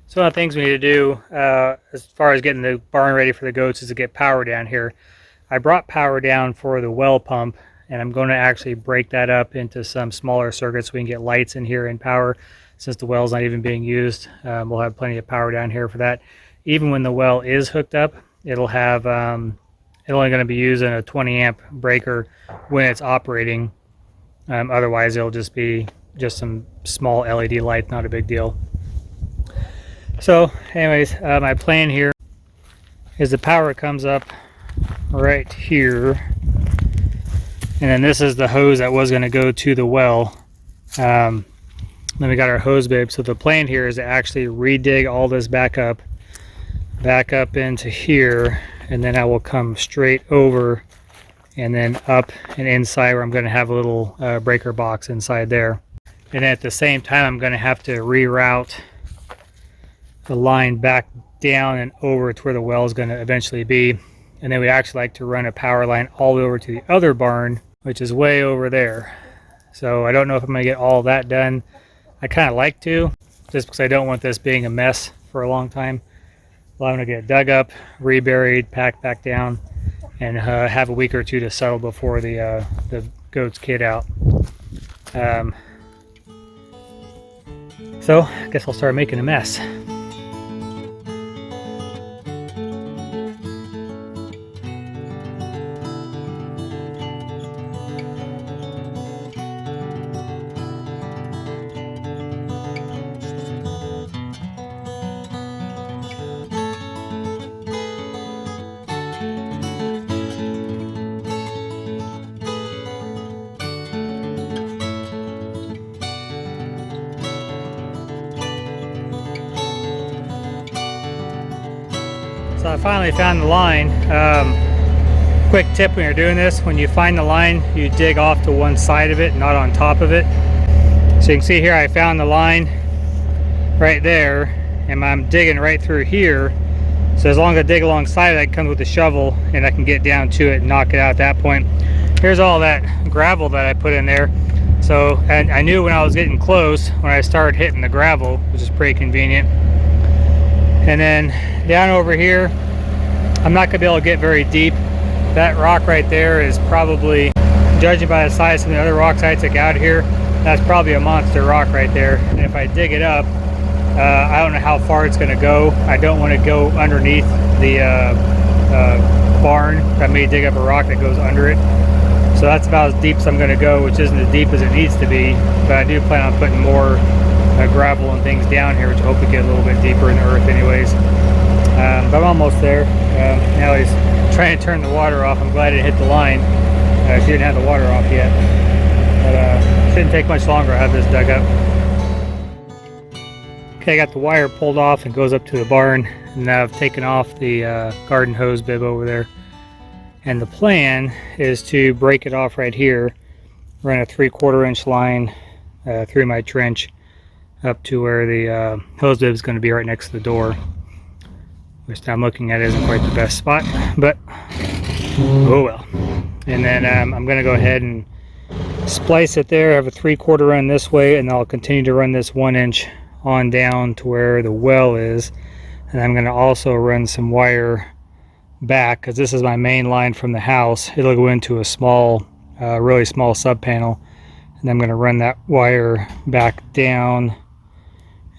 So one of the things we need to do as far as getting the barn ready for the goats is to get power down here. I brought power down for the well pump, and I'm going to actually break that up into some smaller circuits so we can get lights in here and power. Since the well's not even being used, we'll have plenty of power down here for that. Even when the well is hooked up, it'll have it's only going to be using a 20 amp breaker when it's operating. Otherwise, it'll just be some small LED light, not a big deal. So anyways, my plan here is the power comes up right here, and then this is the hose that was going to go to the well. Then we got our hose bib. So the plan here is to actually redig all this back up into here, and then I will come straight over and then up and inside where I'm going to have a little breaker box inside there. And at the same time, I'm going to have to reroute the line back down and over to where the well is going to eventually be. And then we actually like to run a power line all the way over to the other barn, which is way over there. So I don't know if I'm going to get all that done. I kind of like to, just because I don't want this being a mess for a long time. Well, I'm going to get it dug up, reburied, packed back down, and have a week or two to settle before the goats kid out. So I guess I'll start making a mess. So I finally found the line. Quick tip when you're doing this, when you find the line, you dig off to one side of it, not on top of it. So you can see here I found the line right there, and I'm digging right through here. So as long as I dig alongside it, I can come with a shovel and I can get down to it and knock it out at that point. Here's all that gravel that I put in there. So and I knew when I was getting close, when I started hitting the gravel, which is pretty convenient. And then down over here, I'm not going to be able to get very deep. That rock right there is probably, judging by the size of the other rocks I took out here, that's probably a monster rock right there. And if I dig it up, I don't know how far it's going to go. I don't want to go underneath the barn. I may dig up a rock that goes under it. So that's about as deep as I'm going to go, which isn't as deep as it needs to be. But I do plan on putting more gravel and things down here to hopefully get a little bit deeper in the earth anyways. But I'm almost there. Now he's trying to turn the water off. I'm glad it hit the line. She didn't have the water off yet. But shouldn't take much longer. I'll have this dug up. Okay, I got the wire pulled off and goes up to the barn. And now I've taken off the garden hose bib over there. And the plan is to break it off right here. Run a 3/4 inch line through my trench up to where the hose bib is going to be right next to the door, which I'm looking at isn't quite the best spot, but oh well. And then I'm going to go ahead and splice it there. I have a 3/4 run this way, and I'll continue to run this 1 inch on down to where the well is. And I'm going to also run some wire back, because this is my main line from the house. It'll go into a small, really small sub panel, and I'm going to run that wire back down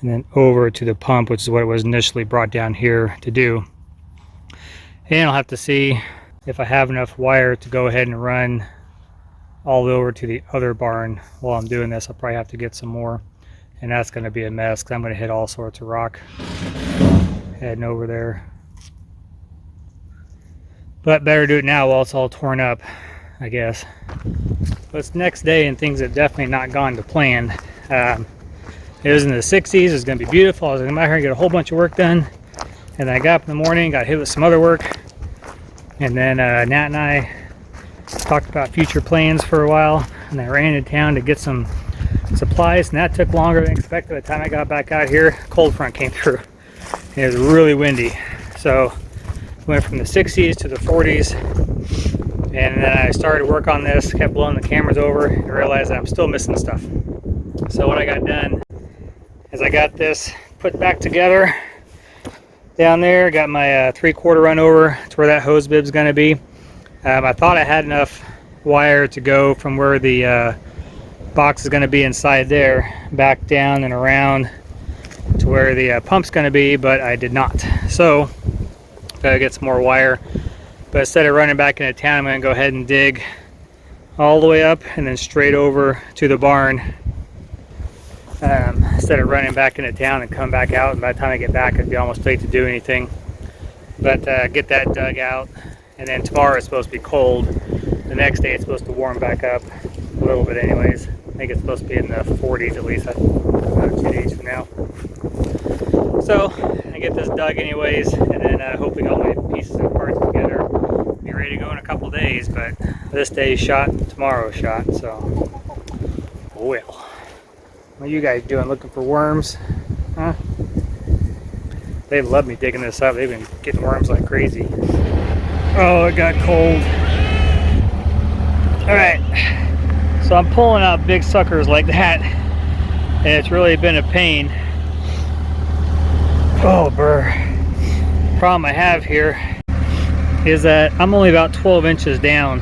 and then over to the pump, which is what it was initially brought down here to do. And I'll have to see if I have enough wire to go ahead and run all over to the other barn. While I'm doing this, I'll probably have to get some more, and that's going to be a mess because I'm going to hit all sorts of rock heading over there. But better do it now while it's all torn up, I guess. But it's the next day and things have definitely not gone to plan. It was in the 60s. It was going to be beautiful. I was going to come out here and get a whole bunch of work done. And then I got up in the morning, got hit with some other work. And then Nat and I talked about future plans for a while. And I ran into town to get some supplies. And that took longer than expected. By the time I got back out here, cold front came through. And it was really windy. So went from the 60s to the 40s. And then I started to work on this, kept blowing the cameras over, and realized that I'm still missing stuff. So what I got done is I got this put back together down there. Got my 3/4 run over to where that hose bib's going to be. I thought I had enough wire to go from where the box is going to be inside there back down and around to where the pump's going to be, but I did not. So gotta get some more wire. But instead of running back into town, I'm going to go ahead and dig all the way up and then straight over to the barn, instead of running back into town and come back out, and by the time I get back it'd be almost late to do anything. But get that dug out, and then tomorrow it's supposed to be cold. The next day it's supposed to warm back up a little bit anyways. I think it's supposed to be in the 40s at least, about 2 days from now. So I get this dug anyways, and then hopefully all my pieces and parts together, be ready to go in a couple days. But this day's shot, tomorrow's shot. So well, what are you guys doing? Looking for worms? Huh? They've loved me digging this up. They've been getting worms like crazy. Oh, it got cold. All right, so I'm pulling out big suckers like that, and it's really been a pain. Oh, burr. Problem I have here is that I'm only about 12 inches down,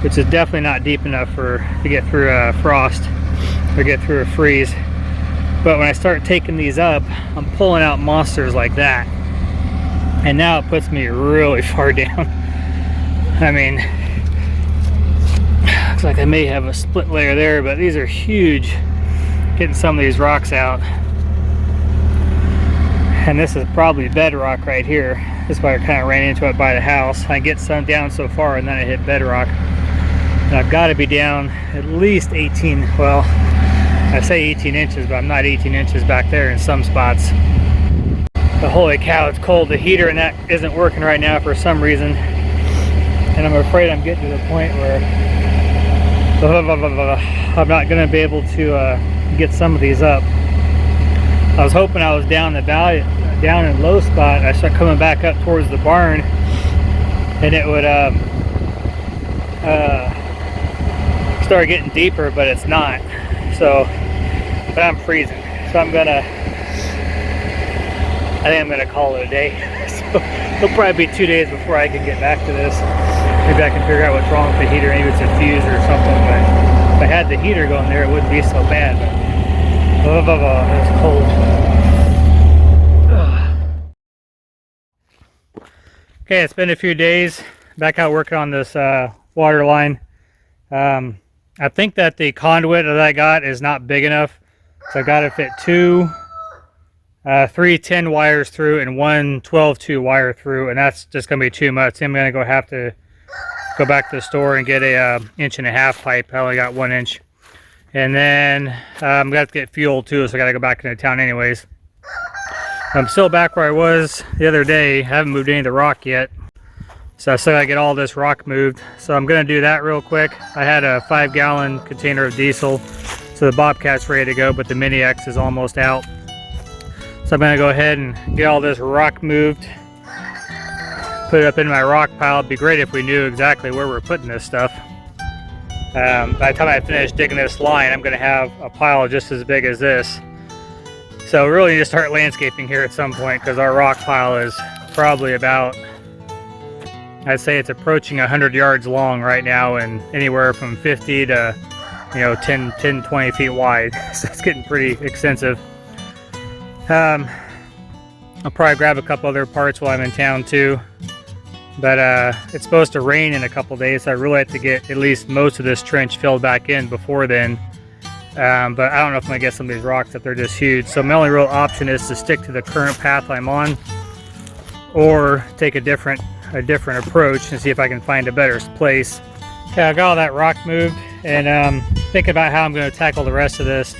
which is definitely not deep enough to get through a frost or get through a freeze. But when I start taking these up, I'm pulling out monsters like that, and now it puts me really far down. I mean, looks like I may have a split layer there, but these are huge. Getting some of these rocks out. And this is probably bedrock right here. This is why I kind of ran into it by the house. I get some down so far and then I hit bedrock. And I've got to be down at least 18, well, I say 18 inches, but I'm not 18 inches back there in some spots. But holy cow, it's cold. The heater and that isn't working right now for some reason. And I'm afraid I'm getting to the point where I'm not going to be able to get some of these up. I was hoping I was down in low spot. I start coming back up towards the barn, and it would start getting deeper, but it's not. So, but I'm freezing. So I think I'm gonna call it a day. So it'll probably be 2 days before I can get back to this. Maybe I can figure out what's wrong with the heater. Maybe it's a fuse or something. But if I had the heater going there, it wouldn't be so bad. But it's cold. Okay, it's been a few days. Back out working on this water line. I think that the conduit that I got is not big enough, so I got to fit three 10 wires through and one 12-2 wire through, and that's just going to be too much. I'm going to have to go back to the store and get a 1.5 inch pipe. I only got 1 inch. And then I'm going to have to get fuel too, so I got to go back into town anyways. I'm still back where I was the other day. I haven't moved any of the rock yet, so I still got to get all this rock moved. So I'm going to do that real quick. I had a 5-gallon container of diesel, so the Bobcat's ready to go, but the Mini X is almost out. So I'm going to go ahead and get all this rock moved, put it up in my rock pile. It'd be great if we knew exactly where we're putting this stuff. By the time I finish digging this line, I'm going to have a pile just as big as this. So we really need to start landscaping here at some point, because our rock pile is probably about, I'd say it's approaching 100 yards long right now, and anywhere from 50 to 10, 20 feet wide. So it's getting pretty extensive. I'll probably grab a couple other parts while I'm in town too. But it's supposed to rain in a couple days, so I really have to get at least most of this trench filled back in before then. But I don't know if I'm going to get some of these rocks if they're just huge. So my only real option is to stick to the current path I'm on, or take a different approach and see if I can find a better place. Okay, I got all that rock moved, and thinking about how I'm going to tackle the rest of this.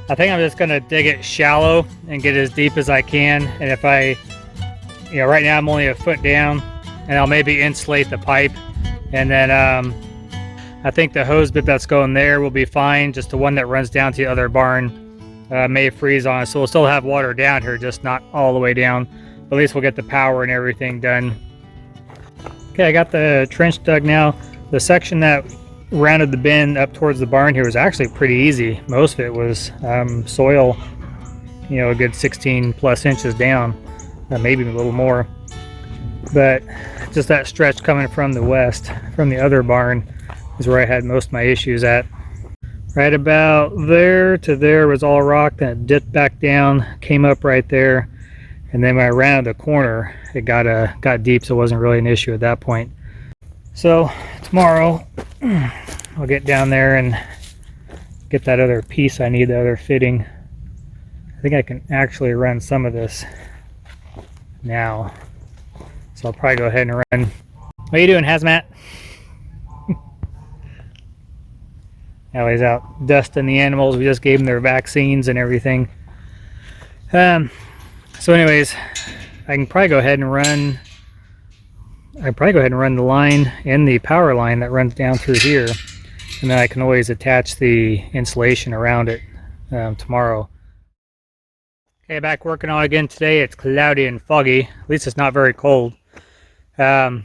I think I'm just going to dig it shallow and get as deep as I can. And if I, right now I'm only a foot down, and I'll maybe insulate the pipe, and then I think the hose bit that's going there will be fine. Just the one that runs down to the other barn may freeze on us, so we'll still have water down here, just not all the way down. But at least we'll get the power and everything done. Okay, I got the trench dug now. The section that rounded the bend up towards the barn here was actually pretty easy. Most of it was soil you know, a good 16 plus inches down, maybe a little more. But just that stretch coming from the west, from the other barn, is where I had most of my issues at. Right about there to there was all rock, then it dipped back down, came up right there, and then when I ran the corner, it got deep, so it wasn't really an issue at that point. So tomorrow I'll get down there and get that other piece I need, the other fitting. I think I can actually run some of this now, so I'll probably go ahead and run. What are you doing, Hazmat? Ellie's out dusting the animals. We just gave them their vaccines and everything. So anyways, I can probably go ahead and run. The line and the power line that runs down through here, and then I can always attach the insulation around it tomorrow. Okay, back working on it again today. It's cloudy and foggy. At least it's not very cold. So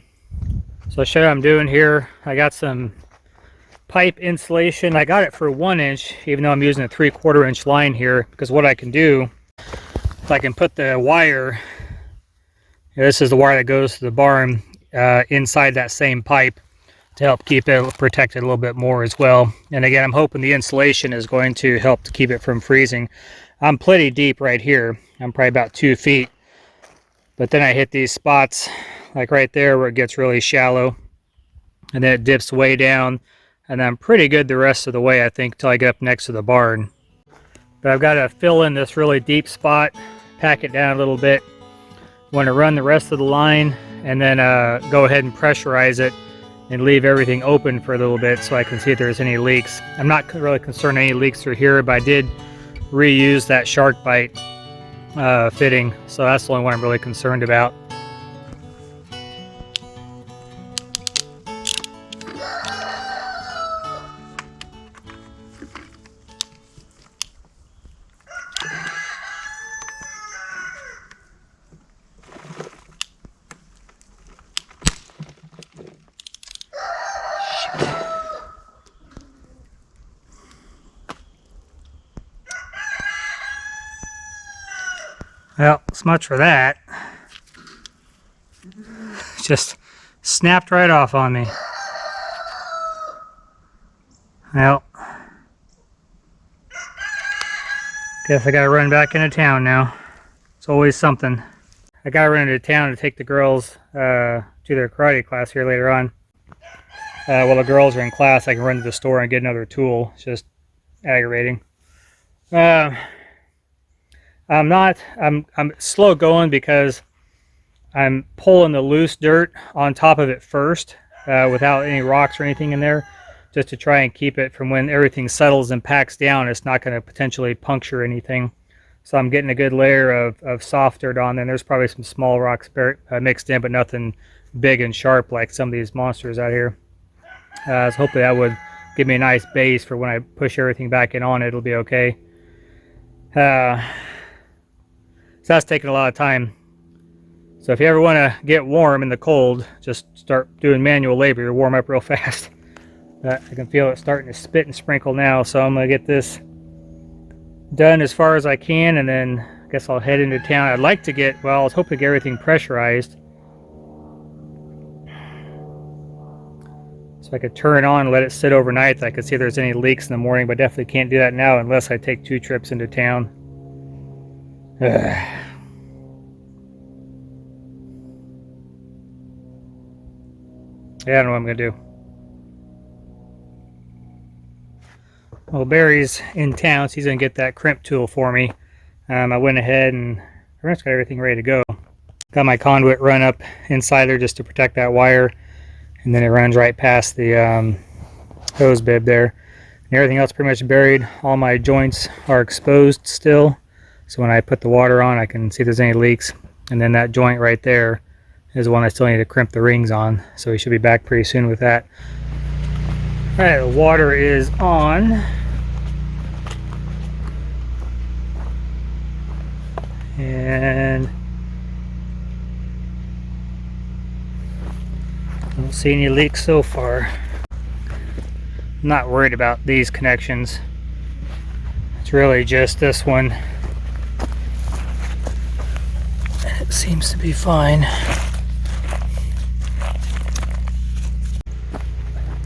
I'll show you what I'm doing here. I got some pipe insulation. I got it for 1 inch, even though I'm using a 3/4 inch line here, because what I can do is I can put the wire, this is the wire that goes to the barn, inside that same pipe to help keep it protected a little bit more as well. And again, I'm hoping the insulation is going to help to keep it from freezing. I'm plenty deep right here. I'm probably about 2 feet, but then I hit these spots like right there where it gets really shallow, and then it dips way down, and I'm pretty good the rest of the way, I think, till I get up next to the barn. But I've got to fill in this really deep spot, pack it down a little bit. Want to run the rest of the line, and then go ahead and pressurize it and leave everything open for a little bit so I can see if there's any leaks. I'm not really concerned any leaks through here, but I did reuse that shark bite fitting, so that's the only one I'm really concerned about. Well, so much for that. Just snapped right off on me. Well, guess I gotta run back into town now. It's always something. I gotta run into town to take the girls to their karate class here later on. While the girls are in class, I can run to the store and get another tool. It's just aggravating. I'm slow going because I'm pulling the loose dirt on top of it first, without any rocks or anything in there, just to try and keep it from when everything settles and packs down, it's not going to potentially puncture anything. So I'm getting a good layer of soft dirt on there. There's probably some small rocks mixed in, but nothing big and sharp like some of these monsters out here. So hopefully that would give me a nice base for when I push everything back in on it. It'll be okay. So that's taking a lot of time. So if you ever want to get warm in the cold, just start doing manual labor. You'll warm up real fast. I can feel it starting to spit and sprinkle now, so I'm going to get this done as far as I can, and then I guess I'll head into town. I'd like to get, well, I was hoping to get everything pressurized so I could turn it on and let it sit overnight. I could see if there's any leaks in the morning, but definitely can't do that now unless I take 2 trips into town. Yeah, I don't know what I'm going to do. Well, Barry's in town, so he's going to get that crimp tool for me. I went ahead and pretty much got everything ready to go. Got my conduit run up inside there just to protect that wire, and then it runs right past the hose bib there. And everything else pretty much buried. All my joints are exposed still, so when I put the water on, I can see if there's any leaks. And then that joint right there is the one I still need to crimp the rings on, so we should be back pretty soon with that. All right, the water is on. And I don't see any leaks so far. I'm not worried about these connections. It's really just this one It seems to be fine.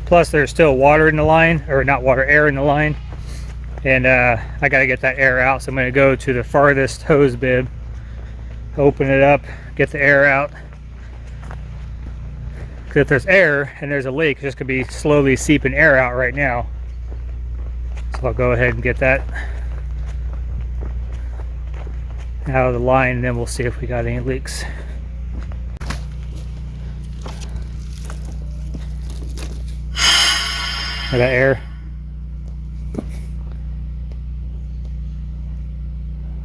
Plus there's still water in the line, or not water, air in the line. And I gotta get that air out, so I'm gonna go to the farthest hose bib, open it up, get the air out. Because if there's air and there's a leak, it's just gonna be slowly seeping air out right now. So I'll go ahead and get that out of the line, and then we'll see if we got any leaks. Hear that air?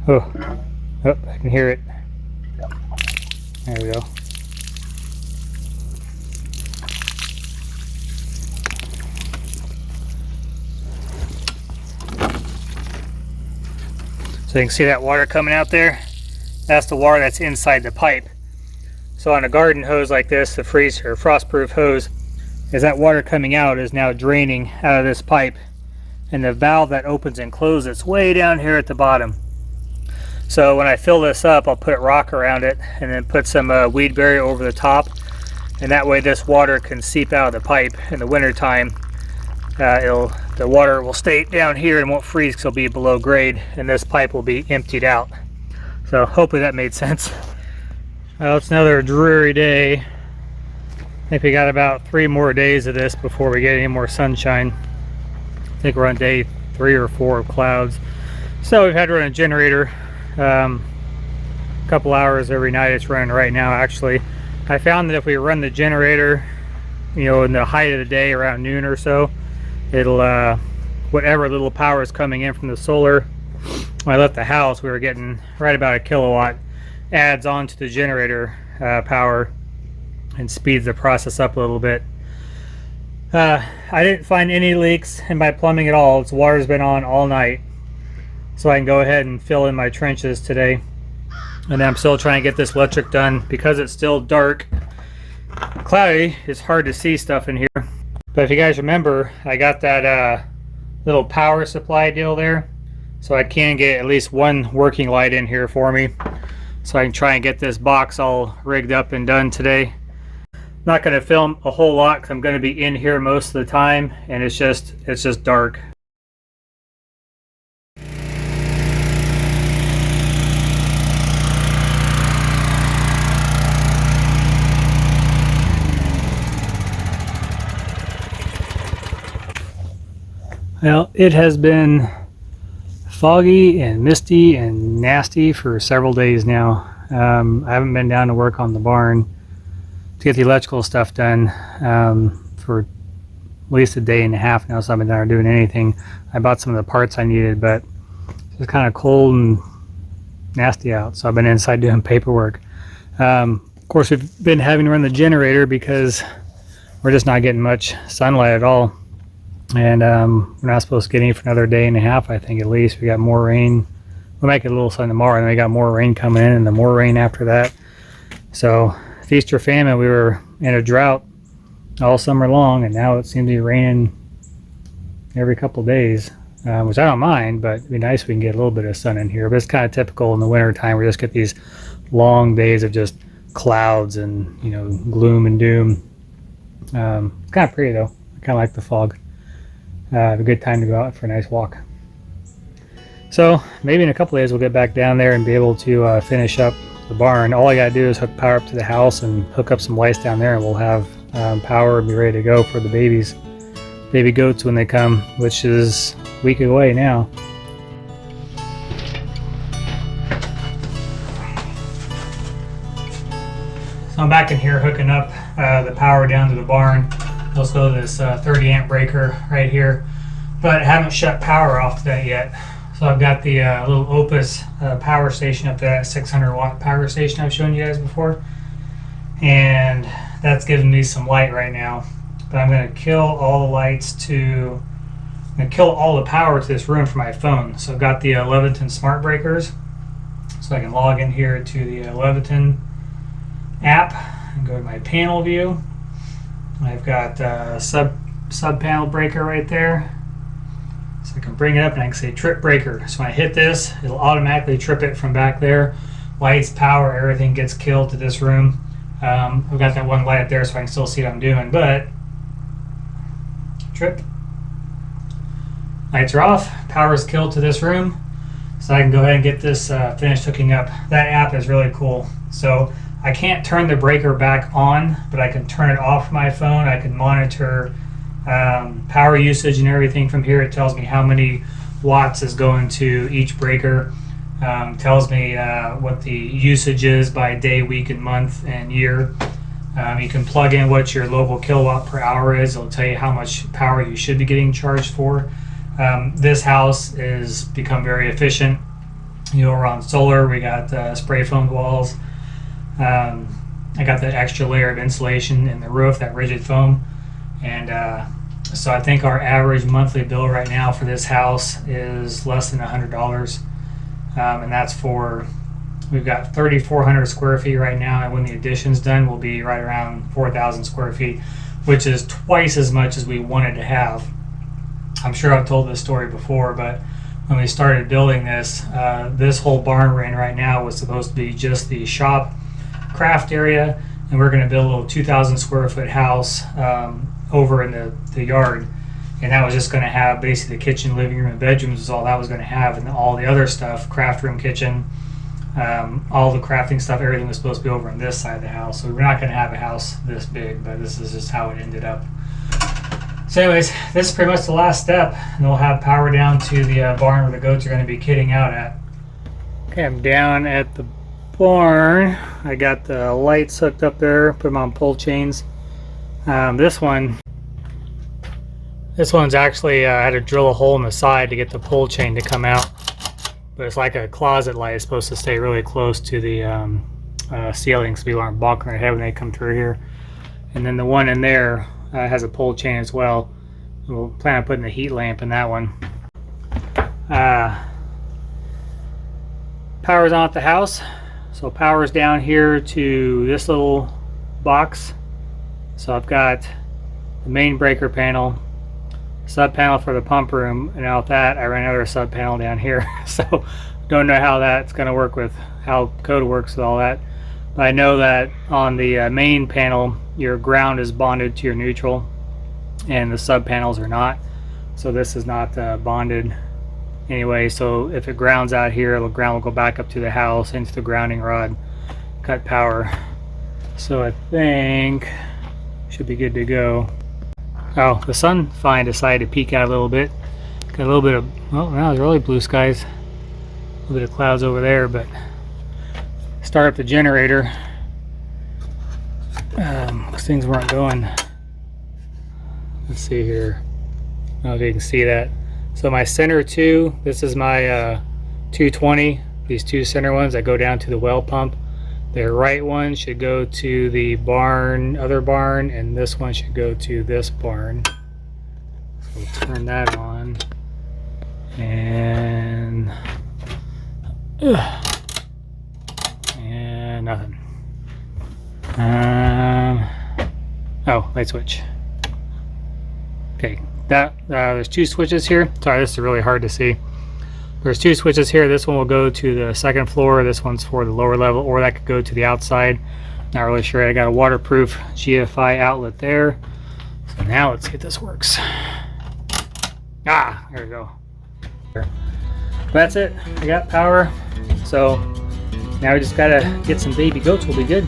Oh, I can hear it. There we go. So you can see that water coming out there. That's the water that's inside the pipe. So on a garden hose like this, the freeze or frost-proof hose, as that water coming out is now draining out of this pipe, and the valve that opens and closes it's way down here at the bottom. So when I fill this up, I'll put rock around it and then put some weed barrier over the top, and that way this water can seep out of the pipe in the winter time. The water will stay down here and won't freeze because it'll be below grade, and this pipe will be emptied out. So hopefully that made sense. Well, it's another dreary day. I think we got about 3 more days of this before we get any more sunshine. I think we're on day 3 or 4 of clouds. So we've had to run a generator. A couple hours every night. It's running right now actually. I found that if we run the generator, you know, in the height of the day around noon or so, it'll whatever little power is coming in from the solar. When I left the house, we were getting right about 1 kilowatt, adds on to the generator power and speeds the process up a little bit. I didn't find any leaks in my plumbing at all. Its water's been on all night, so I can go ahead and fill in my trenches today. And I'm still trying to get this electric done because it's still dark, cloudy. It's hard to see stuff in here. But if you guys remember, I got that little power supply deal there, so I can get at least one working light in here for me, so I can try and get this box all rigged up and done today. Not going to film a whole lot because I'm going to be in here most of the time, and it's just dark. Well, it has been foggy and misty and nasty for several days now. I haven't been down to work on the barn to get the electrical stuff done for at least 1.5 days now, so I haven't been down doing anything. I bought some of the parts I needed, but it's kind of cold and nasty out, so I've been inside doing paperwork. Of course, we've been having to run the generator because we're just not getting much sunlight at all. And we're not supposed to get any for another 1.5 days, I think, at least. We got more rain. We'll make it a little sun tomorrow, and then we got more rain coming in, and then more rain after that. So feast or famine, we were in a drought all summer long, and now it seems to be raining every couple of days, which I don't mind, but it'd be nice if we can get a little bit of sun in here. But it's kind of typical in the winter time. We just get these long days of just clouds and, you know, gloom and doom. It's kind of pretty though. I kind of like the fog. Have a good time to go out for a nice walk. So maybe in a couple days we'll get back down there and be able to finish up the barn. All I gotta do is hook power up to the house and hook up some lights down there, and we'll have power and be ready to go for the baby goats when they come, which is a week away now. So I'm back in here hooking up the power down to the barn. Also this 30 amp breaker right here, but I haven't shut power off to that yet. So I've got the little Opus power station up there, that 600 watt power station I've shown you guys before, and that's giving me some light right now. But I'm going to kill all the lights I'm going to kill all the power to this room for my phone. So I've got the Leviton smart breakers, so I can log in here to the Leviton app and go to my panel view. I've got a sub panel breaker right there, so I can bring it up and I can say trip breaker. So when I hit this, it'll automatically trip it from back there lights, power, everything gets killed to this room. I've got that one light up there so I can still see what I'm doing, but trip. Lights are off, power is killed to this room, so I can go ahead and get this finished hooking up. That app is really cool. So I can't turn the breaker back on, but I can turn it off from my phone. I can monitor power usage and everything from here. It tells me how many watts is going to each breaker. Tells me what the usage is by day, week, and month, and year. You can plug in what your local kilowatt per hour is. It'll tell you how much power you should be getting charged for. This house has become very efficient. We're on solar. We got spray foamed walls. I got the extra layer of insulation in the roof, that rigid foam. And so I think our average monthly bill right now for this house is less than $100. And that's for, we've got 3,400 square feet right now, and when the addition's done, we'll be right around 4,000 square feet, which is twice as much as we wanted to have. I'm sure I've told this story before, but when we started building this, this whole barn we're in right now was supposed to be just the shop craft area, and we're going to build a little 2,000 square foot house over in the yard. And that was just going to have basically the kitchen, living room, and bedrooms is all that was going to have, and all the other stuff, craft room, kitchen, all the crafting stuff, everything was supposed to be over on this side of the house. So we're not going to have a house this big, but this is just how it ended up. So anyways, this is pretty much the last step, and we'll have power down to the barn where the goats are going to be kidding out at. Okay, I'm down at the barn. I got the lights hooked up there, put them on pull chains. This one's actually, I had to drill a hole in the side to get the pull chain to come out. But it's like a closet light. It's supposed to stay really close to the ceiling so people aren't bonking their head when they come through here. And then the one in there has a pull chain as well. We'll plan on putting the heat lamp in that one. Power's on at the house. So power's down here to this little box. So I've got the main breaker panel, sub panel for the pump room, and out that I ran another sub panel down here. So don't know how that's going to work with how code works with all that, but I know that on the main panel your ground is bonded to your neutral and the sub panels are not. So this is not bonded anyway, so if it grounds out here, the ground will go back up to the house into the grounding rod, cut power. So I think should be good to go. Oh, the sun finally decided to peek out a little bit. Got a little bit of, well, now it's really blue skies. A little bit of clouds over there, but start up the generator. Things weren't going. Let's see here. I don't know if you can see that. So my center two, this is my 220. These two center ones that go down to the well pump. The right one should go to the barn, other barn, and this one should go to this barn. So we'll turn that on. And nothing. Oh, light switch. Okay, that there's two switches here. Sorry, this is really hard to see. There's two switches here. This one will go to the second floor. This one's for the lower level, or that could go to the outside. Not really sure. I got a waterproof GFI outlet there. So now let's see if this works. Ah, there we go. That's it. I got power. So now we just gotta get some baby goats. We'll be good.